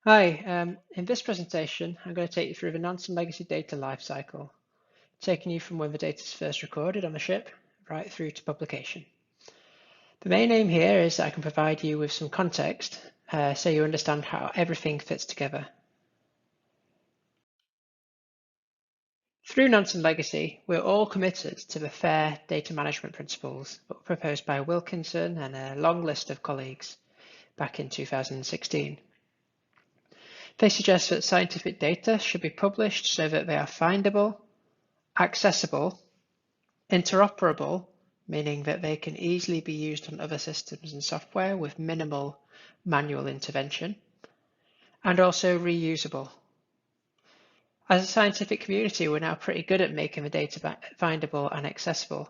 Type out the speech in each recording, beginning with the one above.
Hi, in this presentation, I'm going to take you through the Nansen Legacy data lifecycle, taking you from when the data is first recorded on the ship right through to publication. The main aim here is that I can provide you with some context so you understand how everything fits together. Through Nansen Legacy, we're all committed to the FAIR data management principles that were proposed by Wilkinson and a long list of colleagues back in 2016. They suggest that scientific data should be published so that they are findable, accessible, interoperable, meaning that they can easily be used on other systems and software with minimal manual intervention, and also reusable. As a scientific community, we're now pretty good at making the data findable and accessible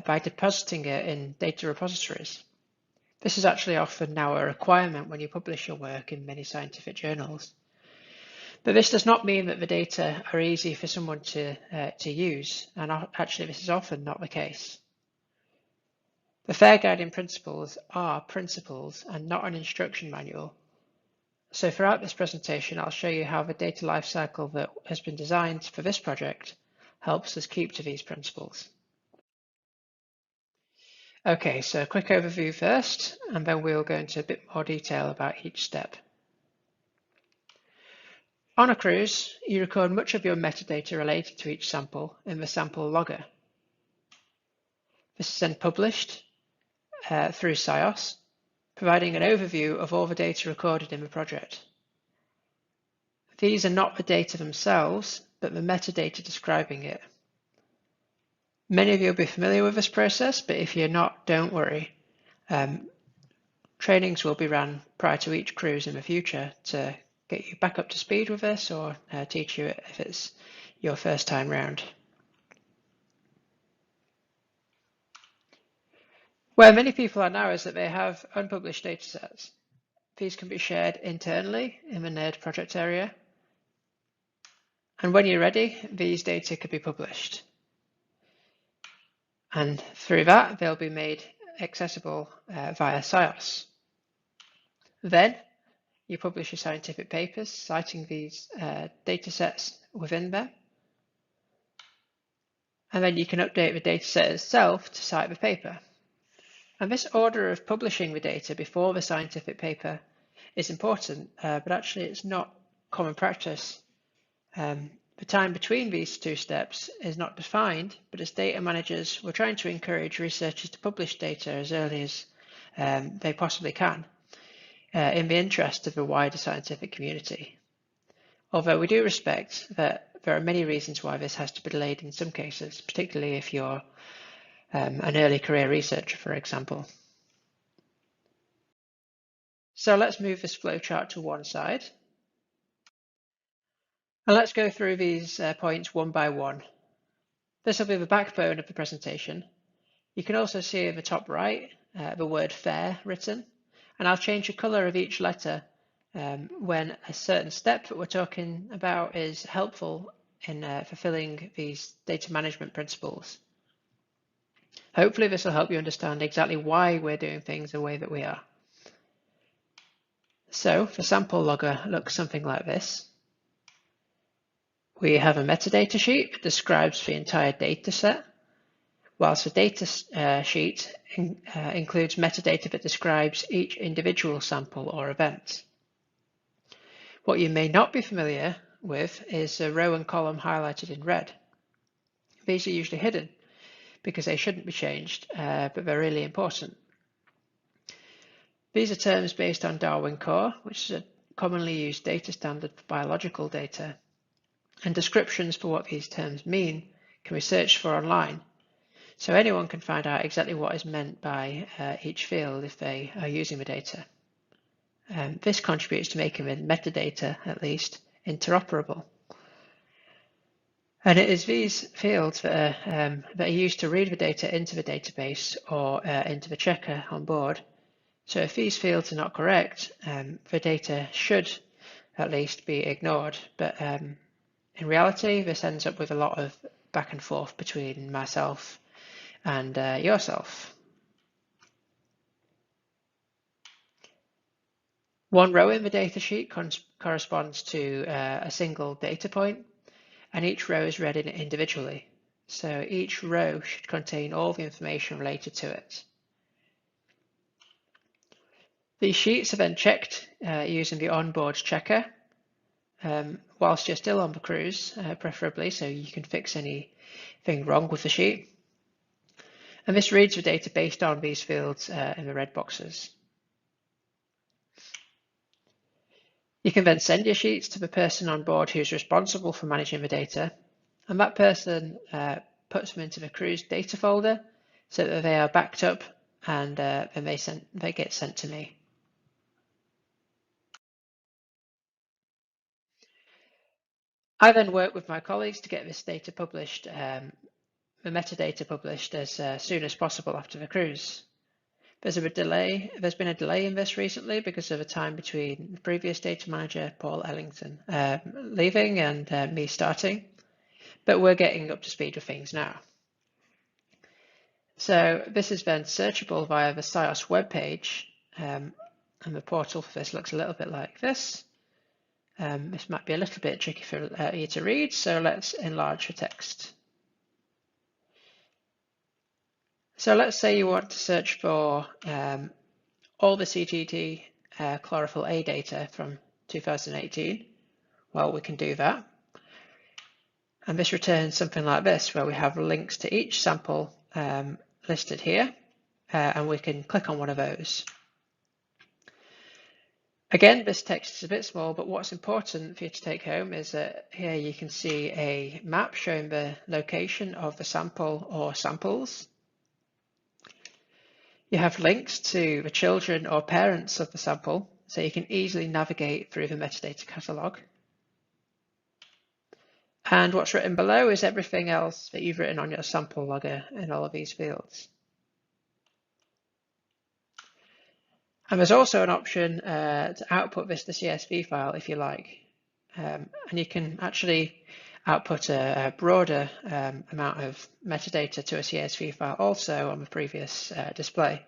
by depositing it in data repositories. This is actually often now a requirement when you publish your work in many scientific journals. But this does not mean that the data are easy for someone to use, and actually this is often not the case. The FAIR guiding principles are principles and not an instruction manual. So throughout this presentation, I'll show you how the data lifecycle that has been designed for this project helps us keep to these principles. Okay, so a quick overview first, and then we'll go into a bit more detail about each step. On a cruise, you record much of your metadata related to each sample in the sample logger. This is then published through SIOS, providing an overview of all the data recorded in the project. These are not the data themselves, but the metadata describing it. Many of you will be familiar with this process, but if you're not, don't worry. Trainings will be run prior to each cruise in the future to get you back up to speed with this or teach you if it's your first time round. Where many people are now is that they have unpublished data sets. These can be shared internally in the NERD project area. And when you're ready, these data could be published. And through that, they'll be made accessible via SIOS. Then you publish your scientific papers citing these data sets within them. And then you can update the data set itself to cite the paper. And this order of publishing the data before the scientific paper is important, but actually it's not common practice. The time between these two steps is not defined, but as data managers, we're trying to encourage researchers to publish data as early as they possibly can in the interest of the wider scientific community. Although we do respect that there are many reasons why this has to be delayed in some cases, particularly if you're an early career researcher, for example. So let's move this flowchart to one side. And let's go through these points one by one. This will be the backbone of the presentation. You can also see in the top right the word FAIR written, and I'll change the colour of each letter when a certain step that we're talking about is helpful in fulfilling these data management principles. Hopefully this will help you understand exactly why we're doing things the way that we are. So the sample logger looks something like this. We have a metadata sheet that describes the entire data set, whilst the data sheet includes metadata that describes each individual sample or event. What you may not be familiar with is the row and column highlighted in red. These are usually hidden because they shouldn't be changed, but they're really important. These are terms based on Darwin Core, which is a commonly used data standard for biological data, and descriptions for what these terms mean can be searched for online. So anyone can find out exactly what is meant by each field if they are using the data. This contributes to making the metadata, at least, interoperable. And it is these fields that are used to read the data into the database or into the checker on board. So if these fields are not correct, the data should at least be ignored. But in reality, this ends up with a lot of back and forth between myself and yourself. One row in the datasheet corresponds to a single data point, and each row is read individually. So each row should contain all the information related to it. These sheets are then checked using the onboard checker whilst you're still on the cruise, preferably, so you can fix anything wrong with the sheet. And this reads the data based on these fields in the red boxes. You can then send your sheets to the person on board who's responsible for managing the data, and that person puts them into the cruise data folder so that they are backed up and then they get sent to me. I then work with my colleagues to get this data published, the metadata published as soon as possible after the cruise. There's been a delay in this recently because of a time between the previous data manager, Paul Ellington, leaving and me starting, but we're getting up to speed with things now. So this is then searchable via the SIOS webpage, and the portal for this looks a little bit like this. This might be a little bit tricky for you to read, so let's enlarge the text. So let's say you want to search for all the CGT chlorophyll A data from 2018. Well, we can do that. And this returns something like this, where we have links to each sample listed here, and we can click on one of those. Again, this text is a bit small, but what's important for you to take home is that here you can see a map showing the location of the sample or samples. You have links to the children or parents of the sample, so you can easily navigate through the metadata catalog. And what's written below is everything else that you've written on your sample logger in all of these fields. And there's also an option to output this to CSV file if you like. And you can actually output a broader amount of metadata to a CSV file also on the previous display.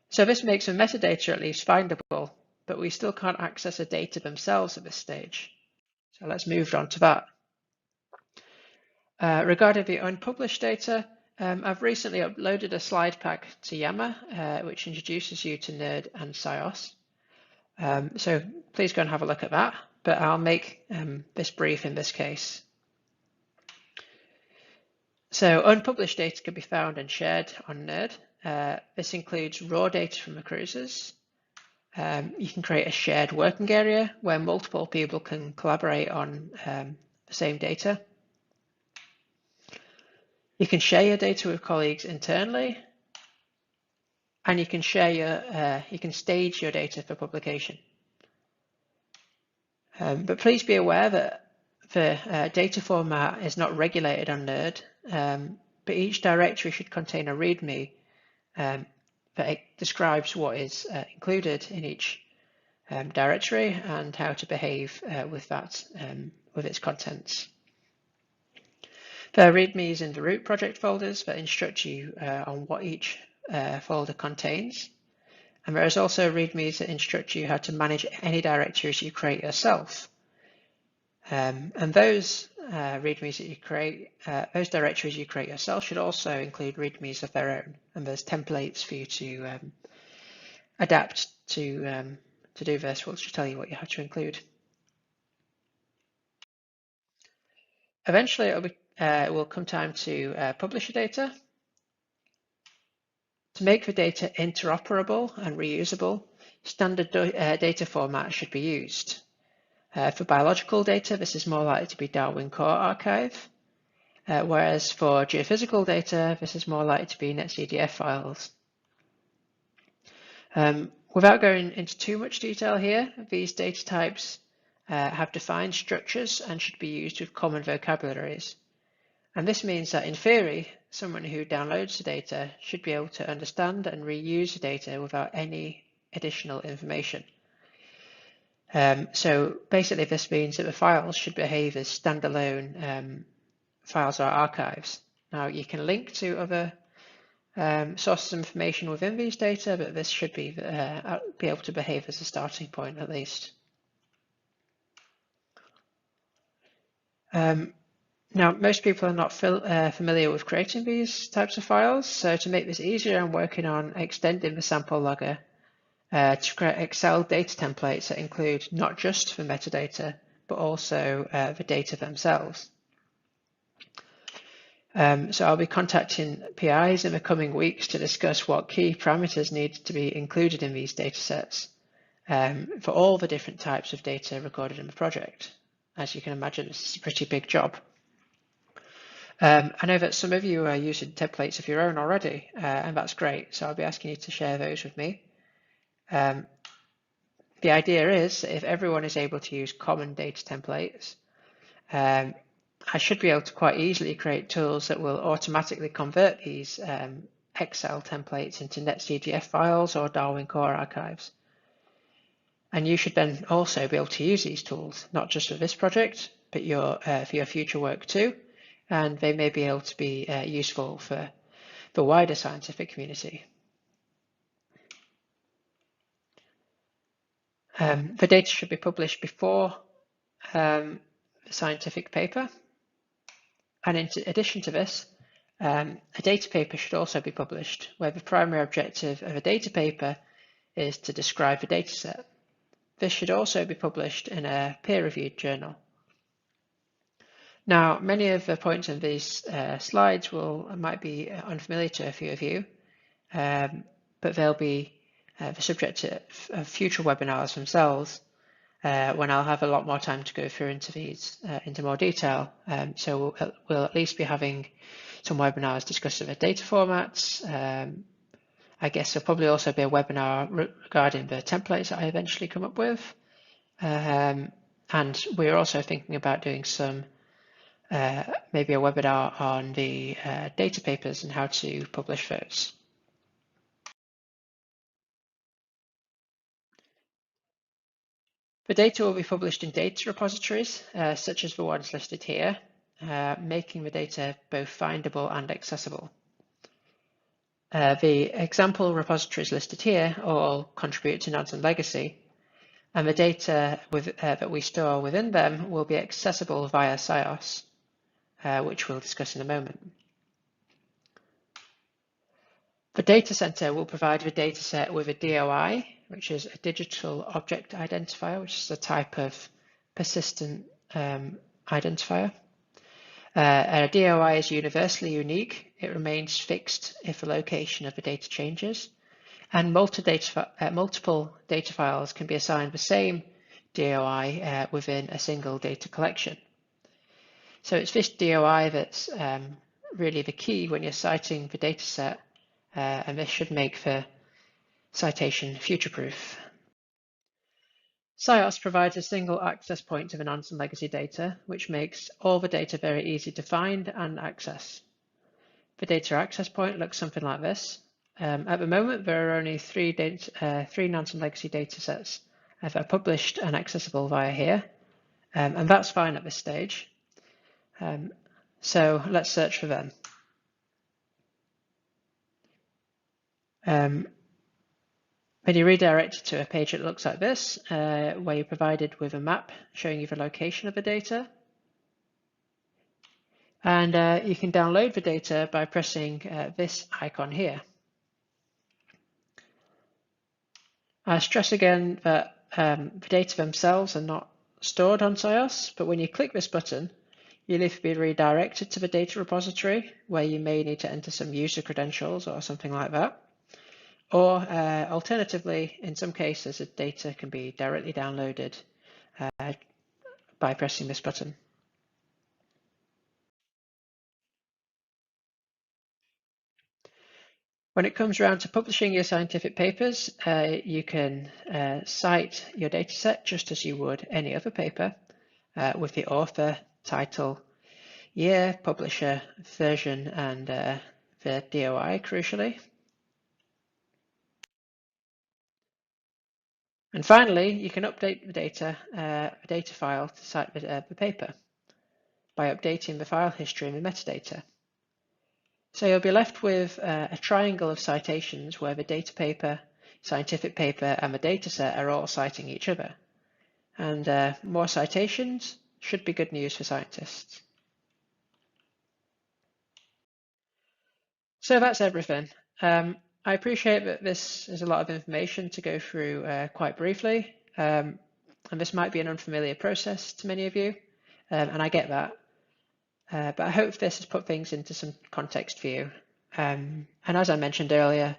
So this makes the metadata at least findable, but we still can't access the data themselves at this stage. So let's move on to that. Regarding the unpublished data, I've recently uploaded a slide pack to Yammer, which introduces you to NERD and SIOS. So please go and have a look at that, but I'll make this brief in this case. So unpublished data can be found and shared on NERD. This includes raw data from the cruises. You can create a shared working area where multiple people can collaborate on the same data. You can share your data with colleagues internally, and you can share you can stage your data for publication. But please be aware that the data format is not regulated on NERD, but each directory should contain a README that it describes what is included in each directory and how to behave with that, with its contents. There are READMEs in the root project folders that instruct you on what each folder contains. And there is also READMEs that instruct you how to manage any directories you create yourself. And those READMEs that you create, those directories you create yourself should also include READMEs of their own. And there's templates for you to adapt to do this, which will tell you what you have to include. Eventually, it will come time to publish your data. To make the data interoperable and reusable, standard data formats should be used. For biological data, this is more likely to be Darwin Core Archive, whereas for geophysical data, this is more likely to be NetCDF files. Without going into too much detail here, these data types have defined structures and should be used with common vocabularies. And this means that in theory, someone who downloads the data should be able to understand and reuse the data without any additional information. So basically this means that the files should behave as standalone files or archives. Now you can link to other sources of information within these data, but this should be able to behave as a starting point at least. Now, most people are not familiar with creating these types of files, so to make this easier, I'm working on extending the sample logger to create Excel data templates that include not just the metadata, but also the data themselves. So I'll be contacting PIs in the coming weeks to discuss what key parameters need to be included in these data sets for all the different types of data recorded in the project. As you can imagine, this is a pretty big job. I know that some of you are using templates of your own already, and that's great. So I'll be asking you to share those with me. The idea is that if everyone is able to use common data templates, I should be able to quite easily create tools that will automatically convert these Excel templates into NetCDF files or Darwin Core archives. And you should then also be able to use these tools, not just for this project, but for your future work too. And they may be able to be useful for the wider scientific community. The data should be published before the scientific paper. And in addition to this, a data paper should also be published, where the primary objective of a data paper is to describe the data set. This should also be published in a peer-reviewed journal. Now, many of the points in these slides might be unfamiliar to a few of you, but they'll be the subject of future webinars themselves, when I'll have a lot more time to go through into these into more detail. So we'll at least be having some webinars discussing the data formats. I guess there'll probably also be a webinar regarding the templates that I eventually come up with. And we're also thinking about doing some maybe a webinar on the data papers and how to publish those. The data will be published in data repositories, such as the ones listed here, making the data both findable and accessible. The example repositories listed here all contribute to Nansen Legacy, and the data that we store within them will be accessible via SciOS, which we'll discuss in a moment. The data center will provide the dataset with a DOI, which is a digital object identifier, which is a type of persistent identifier. A DOI is universally unique. It remains fixed if the location of the data changes. And multiple data files can be assigned the same DOI within a single data collection. So it's this DOI that's really the key when you're citing the data set, and this should make the citation future-proof. SciOS provides a single access point to the Nansen Legacy data, which makes all the data very easy to find and access. The data access point looks something like this. At the moment, there are only three Nansen Legacy datasets that are published and accessible via here, and that's fine at this stage. So let's search for them. When you redirect to a page that looks like this, where you're provided with a map showing you the location of the data. And you can download the data by pressing this icon here. I stress again that the data themselves are not stored on SciOS, but when you click this button, you'll either be redirected to the data repository, where you may need to enter some user credentials or something like that. Or alternatively, in some cases, the data can be directly downloaded by pressing this button. When it comes around to publishing your scientific papers, you can cite your dataset just as you would any other paper, with the author, title, year, publisher, version, and the DOI, crucially. And finally, you can update the data file to cite the paper by updating the file history and the metadata. So you'll be left with a triangle of citations where the data paper, scientific paper, and the data set are all citing each other. And more citations should be good news for scientists. So that's everything. I appreciate that this is a lot of information to go through quite briefly, and this might be an unfamiliar process to many of you, and I get that. But I hope this has put things into some context for you. And as I mentioned earlier,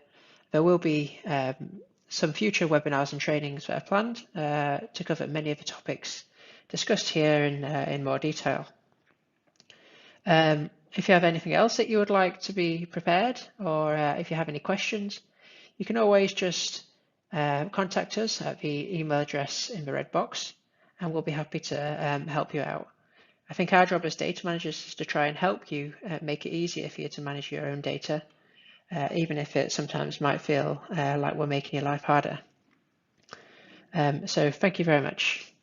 there will be some future webinars and trainings that are planned to cover many of the topics discussed here in more detail. If you have anything else that you would like to be prepared, or if you have any questions, you can always just contact us at the email address in the red box, and we'll be happy to help you out. I think our job as data managers is to try and help you make it easier for you to manage your own data, even if it sometimes might feel like we're making your life harder. So thank you very much.